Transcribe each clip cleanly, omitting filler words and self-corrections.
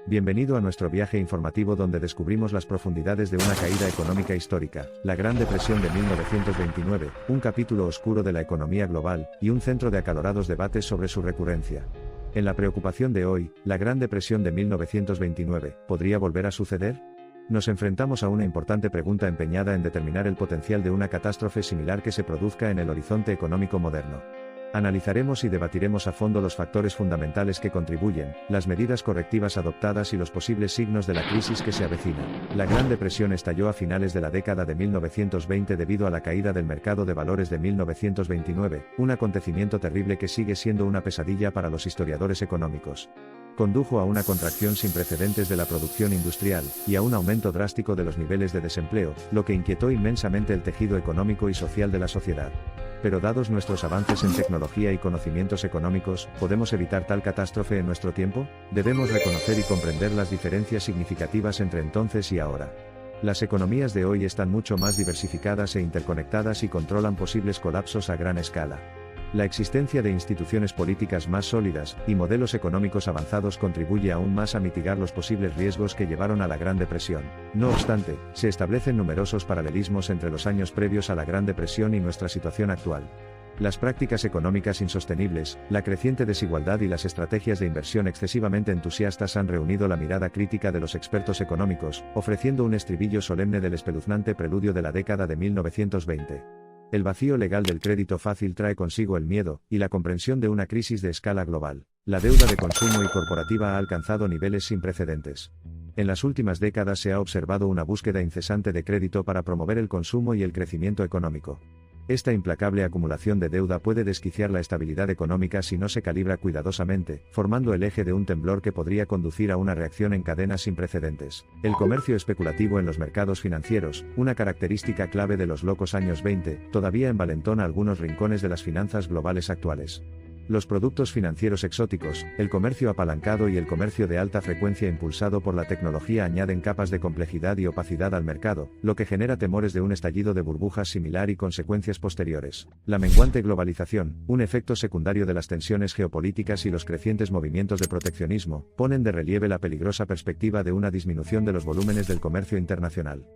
Bienvenido a nuestro viaje informativo donde descubrimos las profundidades de una caída económica histórica, la Gran Depresión de 1929, un capítulo oscuro de la economía global, y un centro de acalorados debates sobre su recurrencia. En la preocupación de hoy, la Gran Depresión de 1929, ¿podría volver a suceder? Nos enfrentamos a una importante pregunta empeñada en determinar el potencial de una catástrofe similar que se produzca en el horizonte económico moderno. Analizaremos y debatiremos a fondo los factores fundamentales que contribuyen, las medidas correctivas adoptadas y los posibles signos de la crisis que se avecina. La Gran Depresión estalló a finales de la década de 1920 debido a la caída del mercado de valores de 1929, un acontecimiento terrible que sigue siendo una pesadilla para los historiadores económicos. Condujo a una contracción sin precedentes de la producción industrial, y a un aumento drástico de los niveles de desempleo, lo que inquietó inmensamente el tejido económico y social de la sociedad. Pero dados nuestros avances en tecnología y conocimientos económicos, ¿podemos evitar tal catástrofe en nuestro tiempo? Debemos reconocer y comprender las diferencias significativas entre entonces y ahora. Las economías de hoy están mucho más diversificadas e interconectadas y controlan posibles colapsos a gran escala. La existencia de instituciones políticas más sólidas y modelos económicos avanzados contribuye aún más a mitigar los posibles riesgos que llevaron a la Gran Depresión. No obstante, se establecen numerosos paralelismos entre los años previos a la Gran Depresión y nuestra situación actual. Las prácticas económicas insostenibles, la creciente desigualdad y las estrategias de inversión excesivamente entusiastas han reunido la mirada crítica de los expertos económicos, ofreciendo un estribillo solemne del espeluznante preludio de la década de 1920. El vacío legal del crédito fácil trae consigo el miedo y la comprensión de una crisis de escala global. La deuda de consumo y corporativa ha alcanzado niveles sin precedentes. En las últimas décadas se ha observado una búsqueda incesante de crédito para promover el consumo y el crecimiento económico. Esta implacable acumulación de deuda puede desquiciar la estabilidad económica si no se calibra cuidadosamente, formando el eje de un temblor que podría conducir a una reacción en cadena sin precedentes. El comercio especulativo en los mercados financieros, una característica clave de los locos años 20, todavía envalentona algunos rincones de las finanzas globales actuales. Los productos financieros exóticos, el comercio apalancado y el comercio de alta frecuencia impulsado por la tecnología añaden capas de complejidad y opacidad al mercado, lo que genera temores de un estallido de burbujas similar y consecuencias posteriores. La menguante globalización, un efecto secundario de las tensiones geopolíticas y los crecientes movimientos de proteccionismo, ponen de relieve la peligrosa perspectiva de una disminución de los volúmenes del comercio internacional.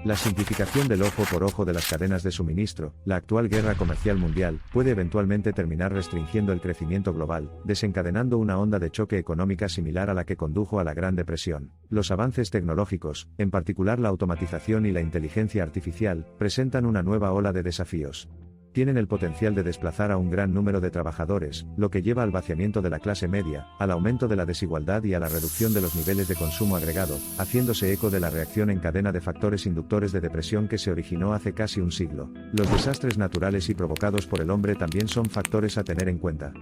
La simplificación del ojo por ojo de las cadenas de suministro, la actual guerra comercial mundial, puede eventualmente terminar restringiendo el crecimiento global, desencadenando una onda de choque económica similar a la que condujo a la Gran Depresión. Los avances tecnológicos, en particular la automatización y la inteligencia artificial, presentan una nueva ola de desafíos. Tienen el potencial de desplazar a un gran número de trabajadores, lo que lleva al vaciamiento de la clase media, al aumento de la desigualdad y a la reducción de los niveles de consumo agregado, haciéndose eco de la reacción en cadena de factores inductores de depresión que se originó hace casi un siglo. Los desastres naturales y provocados por el hombre también son factores a tener en cuenta.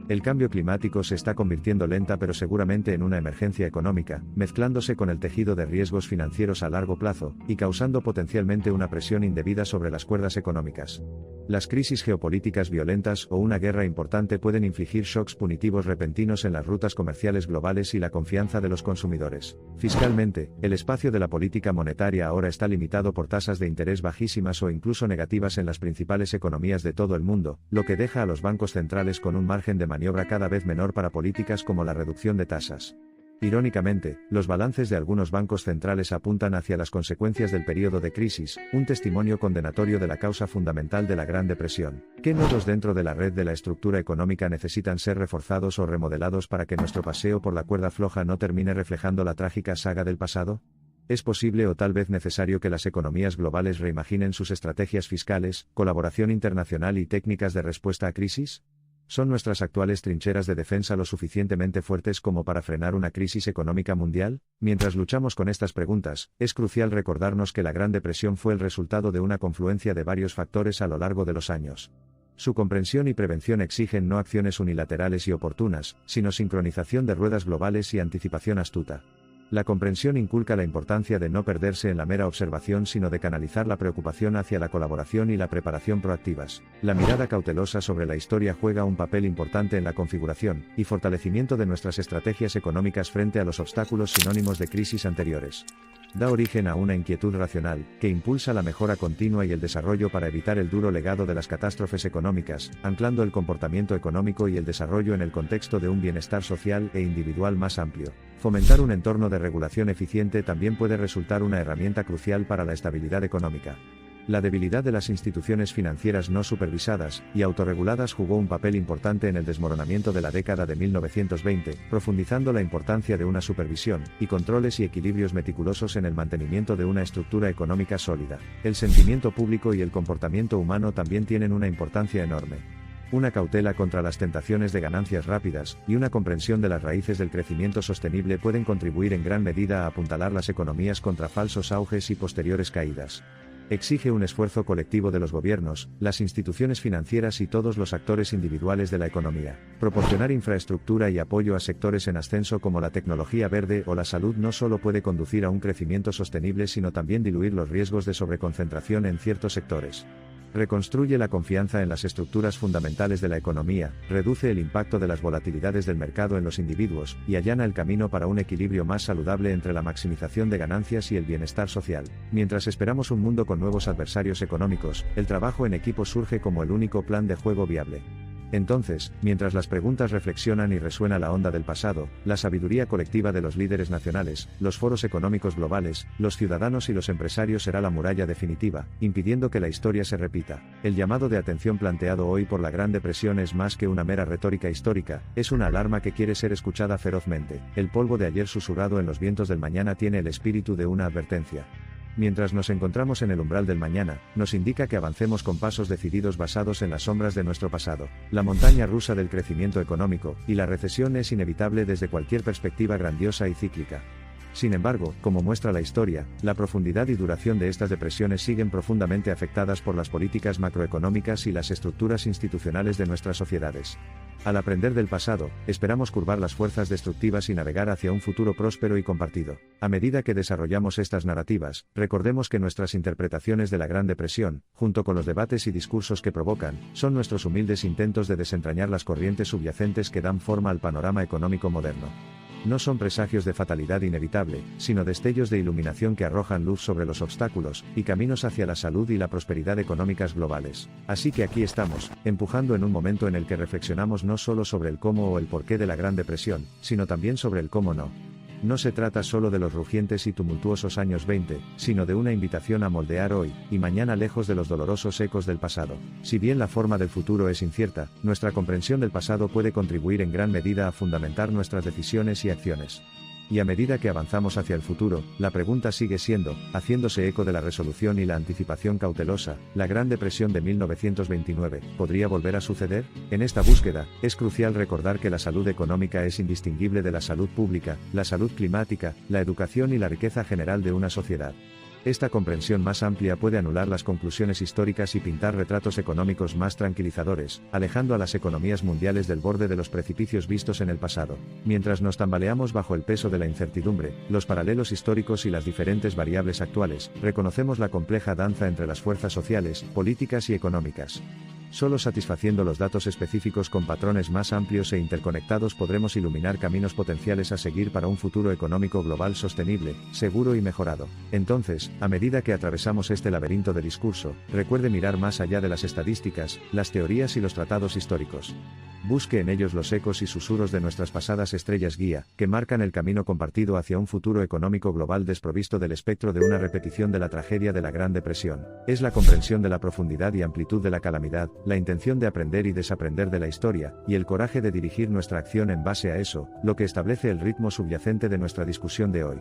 El cambio climático se está convirtiendo lenta pero seguramente en una emergencia económica, mezclándose con el tejido de riesgos financieros a largo plazo, y causando potencialmente una presión indebida sobre las cuerdas económicas. Las crisis geopolíticas violentas o una guerra importante pueden infligir shocks punitivos repentinos en las rutas comerciales globales y la confianza de los consumidores. Fiscalmente, el espacio de la política monetaria ahora está limitado por tasas de interés bajísimas o incluso negativas en las principales economías de todo el mundo, lo que deja a los bancos centrales con un margen de maniobra cada vez menor para políticas como la reducción de tasas. Irónicamente, los balances de algunos bancos centrales apuntan hacia las consecuencias del periodo de crisis, un testimonio condenatorio de la causa fundamental de la Gran Depresión. ¿Qué nodos dentro de la red de la estructura económica necesitan ser reforzados o remodelados para que nuestro paseo por la cuerda floja no termine reflejando la trágica saga del pasado? ¿Es posible o tal vez necesario que las economías globales reimaginen sus estrategias fiscales, colaboración internacional y técnicas de respuesta a crisis? ¿Son nuestras actuales trincheras de defensa lo suficientemente fuertes como para frenar una crisis económica mundial? Mientras luchamos con estas preguntas, es crucial recordarnos que la Gran Depresión fue el resultado de una confluencia de varios factores a lo largo de los años. Su comprensión y prevención exigen no acciones unilaterales y oportunas, sino sincronización de ruedas globales y anticipación astuta. La comprensión inculca la importancia de no perderse en la mera observación sino de canalizar la preocupación hacia la colaboración y la preparación proactivas. La mirada cautelosa sobre la historia juega un papel importante en la configuración y fortalecimiento de nuestras estrategias económicas frente a los obstáculos sinónimos de crisis anteriores. Da origen a una inquietud racional, que impulsa la mejora continua y el desarrollo para evitar el duro legado de las catástrofes económicas, anclando el comportamiento económico y el desarrollo en el contexto de un bienestar social e individual más amplio. Fomentar un entorno de regulación eficiente también puede resultar una herramienta crucial para la estabilidad económica. La debilidad de las instituciones financieras no supervisadas y autorreguladas jugó un papel importante en el desmoronamiento de la década de 1920, profundizando la importancia de una supervisión y controles y equilibrios meticulosos en el mantenimiento de una estructura económica sólida. El sentimiento público y el comportamiento humano también tienen una importancia enorme. Una cautela contra las tentaciones de ganancias rápidas y una comprensión de las raíces del crecimiento sostenible pueden contribuir en gran medida a apuntalar las economías contra falsos auges y posteriores caídas. Exige un esfuerzo colectivo de los gobiernos, las instituciones financieras y todos los actores individuales de la economía. Proporcionar infraestructura y apoyo a sectores en ascenso como la tecnología verde o la salud no solo puede conducir a un crecimiento sostenible sino también diluir los riesgos de sobreconcentración en ciertos sectores. Reconstruye la confianza en las estructuras fundamentales de la economía, reduce el impacto de las volatilidades del mercado en los individuos, y allana el camino para un equilibrio más saludable entre la maximización de ganancias y el bienestar social. Mientras esperamos un mundo con nuevos adversarios económicos, el trabajo en equipo surge como el único plan de juego viable. Entonces, mientras las preguntas reflexionan y resuena la onda del pasado, la sabiduría colectiva de los líderes nacionales, los foros económicos globales, los ciudadanos y los empresarios será la muralla definitiva, impidiendo que la historia se repita. El llamado de atención planteado hoy por la Gran Depresión es más que una mera retórica histórica, es una alarma que quiere ser escuchada ferozmente. El polvo de ayer susurrado en los vientos del mañana tiene el espíritu de una advertencia. Mientras nos encontramos en el umbral del mañana, nos indica que avancemos con pasos decididos basados en las sombras de nuestro pasado. La montaña rusa del crecimiento económico y la recesión es inevitable desde cualquier perspectiva grandiosa y cíclica. Sin embargo, como muestra la historia, la profundidad y duración de estas depresiones siguen profundamente afectadas por las políticas macroeconómicas y las estructuras institucionales de nuestras sociedades. Al aprender del pasado, esperamos curvar las fuerzas destructivas y navegar hacia un futuro próspero y compartido. A medida que desarrollamos estas narrativas, recordemos que nuestras interpretaciones de la Gran Depresión, junto con los debates y discursos que provocan, son nuestros humildes intentos de desentrañar las corrientes subyacentes que dan forma al panorama económico moderno. No son presagios de fatalidad inevitable, sino destellos de iluminación que arrojan luz sobre los obstáculos y caminos hacia la salud y la prosperidad económicas globales. Así que aquí estamos, empujando en un momento en el que reflexionamos no solo sobre el cómo o el porqué de la Gran Depresión, sino también sobre el cómo no. No se trata solo de los rugientes y tumultuosos años 20, sino de una invitación a moldear hoy y mañana lejos de los dolorosos ecos del pasado. Si bien la forma del futuro es incierta, nuestra comprensión del pasado puede contribuir en gran medida a fundamentar nuestras decisiones y acciones. Y a medida que avanzamos hacia el futuro, la pregunta sigue siendo, haciéndose eco de la resolución y la anticipación cautelosa, ¿la Gran Depresión de 1929 podría volver a suceder? En esta búsqueda, es crucial recordar que la salud económica es indistinguible de la salud pública, la salud climática, la educación y la riqueza general de una sociedad. Esta comprensión más amplia puede anular las conclusiones históricas y pintar retratos económicos más tranquilizadores, alejando a las economías mundiales del borde de los precipicios vistos en el pasado. Mientras nos tambaleamos bajo el peso de la incertidumbre, los paralelos históricos y las diferentes variables actuales, reconocemos la compleja danza entre las fuerzas sociales, políticas y económicas. Solo satisfaciendo los datos específicos con patrones más amplios e interconectados podremos iluminar caminos potenciales a seguir para un futuro económico global sostenible, seguro y mejorado. Entonces, a medida que atravesamos este laberinto de discurso, recuerde mirar más allá de las estadísticas, las teorías y los tratados históricos. Busque en ellos los ecos y susurros de nuestras pasadas estrellas guía, que marcan el camino compartido hacia un futuro económico global desprovisto del espectro de una repetición de la tragedia de la Gran Depresión. Es la comprensión de la profundidad y amplitud de la calamidad, la intención de aprender y desaprender de la historia, y el coraje de dirigir nuestra acción en base a eso, lo que establece el ritmo subyacente de nuestra discusión de hoy.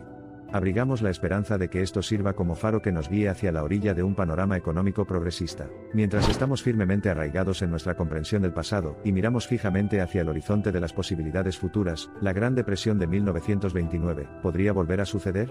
Abrigamos la esperanza de que esto sirva como faro que nos guíe hacia la orilla de un panorama económico progresista. Mientras estamos firmemente arraigados en nuestra comprensión del pasado y miramos fijamente hacia el horizonte de las posibilidades futuras, ¿la Gran Depresión de 1929 podría volver a suceder?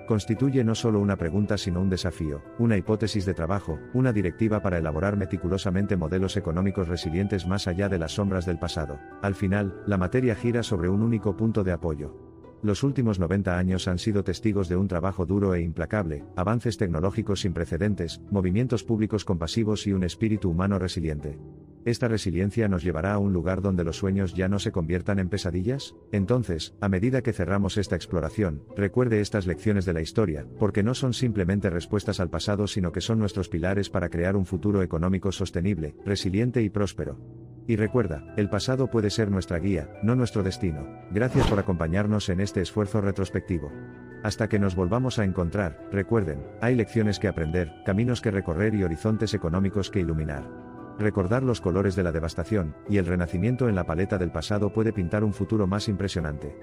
Constituye no solo una pregunta sino un desafío, una hipótesis de trabajo, una directiva para elaborar meticulosamente modelos económicos resilientes más allá de las sombras del pasado. Al final, la materia gira sobre un único punto de apoyo. Los últimos 90 años han sido testigos de un trabajo duro e implacable, avances tecnológicos sin precedentes, movimientos públicos compasivos y un espíritu humano resiliente. ¿Esta resiliencia nos llevará a un lugar donde los sueños ya no se conviertan en pesadillas? Entonces, a medida que cerramos esta exploración, recuerde estas lecciones de la historia, porque no son simplemente respuestas al pasado, sino que son nuestros pilares para crear un futuro económico sostenible, resiliente y próspero. Y recuerda, el pasado puede ser nuestra guía, no nuestro destino. Gracias por acompañarnos en este esfuerzo retrospectivo. Hasta que nos volvamos a encontrar, recuerden, hay lecciones que aprender, caminos que recorrer y horizontes económicos que iluminar. Recordar los colores de la devastación y el renacimiento en la paleta del pasado puede pintar un futuro más impresionante.